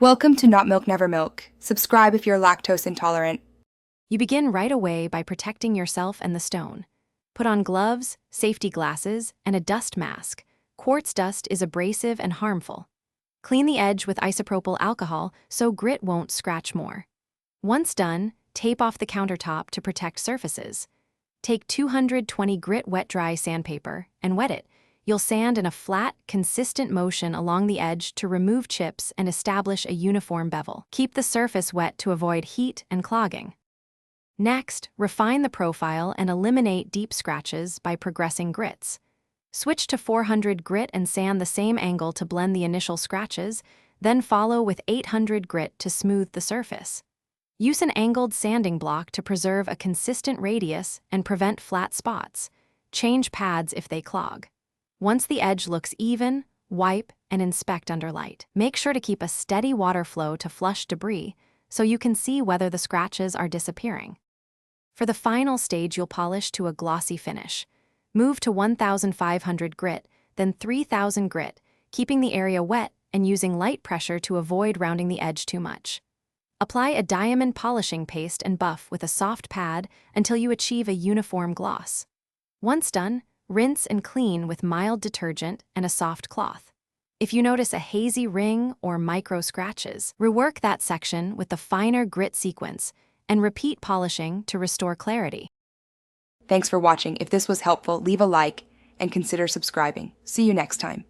Welcome to Not Milk Never Milk. Subscribe if you're lactose intolerant. You begin right away by protecting yourself and the stone. Put on gloves, safety glasses, and a dust mask. Quartz dust is abrasive and harmful. Clean the edge with isopropyl alcohol so grit won't scratch more. Once done, tape off the countertop to protect surfaces. Take 220 grit wet-dry sandpaper and wet it. You'll sand in a flat, consistent motion along the edge to remove chips and establish a uniform bevel. Keep the surface wet to avoid heat and clogging. Next, refine the profile and eliminate deep scratches by progressing grits. Switch to 400 grit and sand the same angle to blend the initial scratches, then follow with 800 grit to smooth the surface. Use an angled sanding block to preserve a consistent radius and prevent flat spots. Change pads if they clog. Once the edge looks even, wipe and inspect under light. Make sure to keep a steady water flow to flush debris so you can see whether the scratches are disappearing. For the final stage, you'll polish to a glossy finish. Move to 1,500 grit, then 3,000 grit, keeping the area wet and using light pressure to avoid rounding the edge too much. Apply a diamond polishing paste and buff with a soft pad until you achieve a uniform gloss. Once done, rinse and clean with mild detergent and a soft cloth. If you notice a hazy ring or micro scratches, rework that section with the finer grit sequence and repeat polishing to restore clarity. Thanks for watching. If this was helpful, leave a like and consider subscribing. See you next time.